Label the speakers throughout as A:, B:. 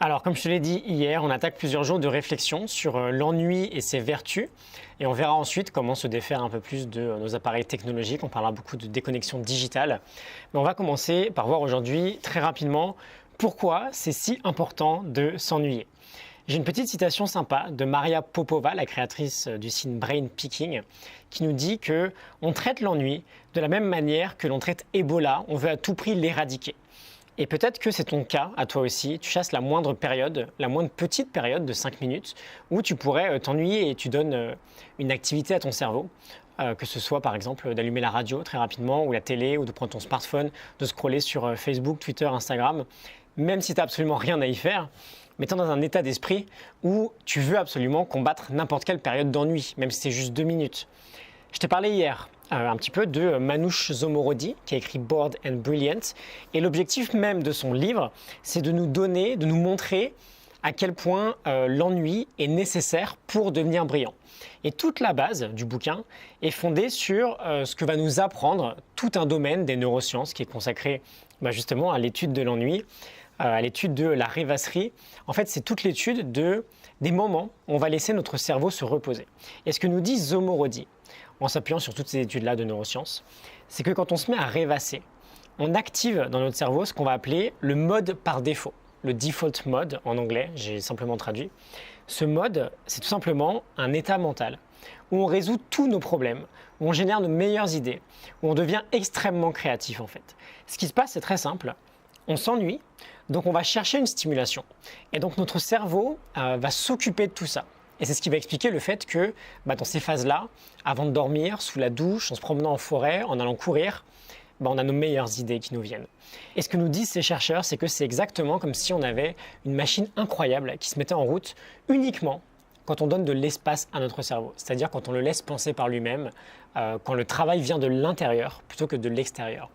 A: Alors, comme je te l'ai dit hier, on attaque plusieurs jours de réflexion sur l'ennui et ses vertus. Et on verra ensuite comment se défaire un peu plus de nos appareils technologiques. On parlera beaucoup de déconnexion digitale. Mais on va commencer par voir aujourd'hui, très rapidement, pourquoi c'est si important de s'ennuyer. J'ai une petite citation sympa de Maria Popova, la créatrice du site Brain Picking, qui nous dit que on traite l'ennui de la même manière que l'on traite Ebola. On veut à tout prix l'éradiquer. Et peut-être que c'est ton cas, à toi aussi, tu chasses la moindre période, la moindre petite période de 5 minutes où tu pourrais t'ennuyer et tu donnes une activité à ton cerveau, que ce soit par exemple d'allumer la radio très rapidement ou la télé ou de prendre ton smartphone, de scroller sur Facebook, Twitter, Instagram, même si tu n'as absolument rien à y faire, mettant dans un état d'esprit où tu veux absolument combattre n'importe quelle période d'ennui, même si c'est juste 2 minutes. Je t'ai parlé hier un petit peu de Manouche Zomorodi qui a écrit Bored and Brilliant et l'objectif même de son livre, c'est de nous donner, de nous montrer à quel point l'ennui est nécessaire pour devenir brillant. Et toute la base du bouquin est fondée sur ce que va nous apprendre tout un domaine des neurosciences qui est consacré justement à l'étude de l'ennui, à l'étude de la rêvasserie. En fait, c'est toute l'étude des moments où on va laisser notre cerveau se reposer. Et ce que nous dit Zomorodi, en s'appuyant sur toutes ces études-là de neurosciences, c'est que quand on se met à rêvasser, on active dans notre cerveau ce qu'on va appeler le mode par défaut, le default mode en anglais, j'ai simplement traduit. Ce mode, c'est tout simplement un état mental où on résout tous nos problèmes, où on génère nos meilleures idées, où on devient extrêmement créatif en fait. Ce qui se passe, c'est très simple, on s'ennuie, donc on va chercher une stimulation. Et donc notre cerveau va s'occuper de tout ça. Et c'est ce qui va expliquer le fait que dans ces phases-là, avant de dormir, sous la douche, en se promenant en forêt, en allant courir, on a nos meilleures idées qui nous viennent. Et ce que nous disent ces chercheurs, c'est que c'est exactement comme si on avait une machine incroyable qui se mettait en route uniquement quand on donne de l'espace à notre cerveau. C'est-à-dire quand on le laisse penser par lui-même, quand le travail vient de l'intérieur plutôt que de l'extérieur.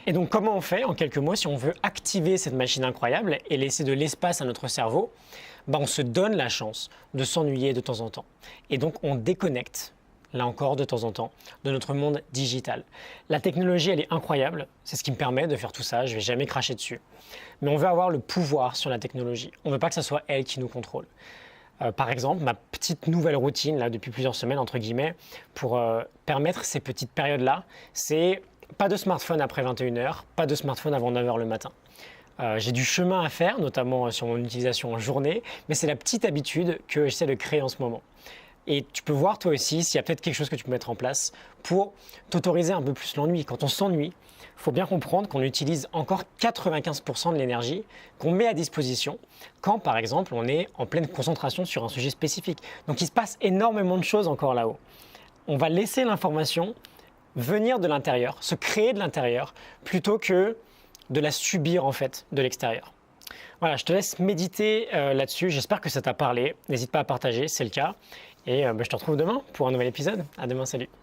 A: Et donc comment on fait, en quelques mots, si on veut activer cette machine incroyable et laisser de l'espace à notre cerveau, on se donne la chance de s'ennuyer de temps en temps. Et donc on déconnecte, là encore de temps en temps, de notre monde digital. La technologie, elle est incroyable, c'est ce qui me permet de faire tout ça, je ne vais jamais cracher dessus. Mais on veut avoir le pouvoir sur la technologie, on ne veut pas que ce soit elle qui nous contrôle. Par exemple, ma petite nouvelle routine, là, depuis plusieurs semaines, entre guillemets, pour permettre ces petites périodes-là, c'est pas de smartphone après 21h, pas de smartphone avant 9h le matin. J'ai du chemin à faire, notamment sur mon utilisation en journée, mais c'est la petite habitude que j'essaie de créer en ce moment. Et tu peux voir toi aussi s'il y a peut-être quelque chose que tu peux mettre en place pour t'autoriser un peu plus l'ennui. Quand on s'ennuie, il faut bien comprendre qu'on utilise encore 95% de l'énergie qu'on met à disposition quand, par exemple, on est en pleine concentration sur un sujet spécifique. Donc il se passe énormément de choses encore là-haut. On va laisser l'information venir de l'intérieur, se créer de l'intérieur, plutôt que de la subir en fait de l'extérieur. Voilà, je te laisse méditer là-dessus. J'espère que ça t'a parlé. N'hésite pas à partager, c'est le cas. Et je te retrouve demain pour un nouvel épisode. À demain, salut.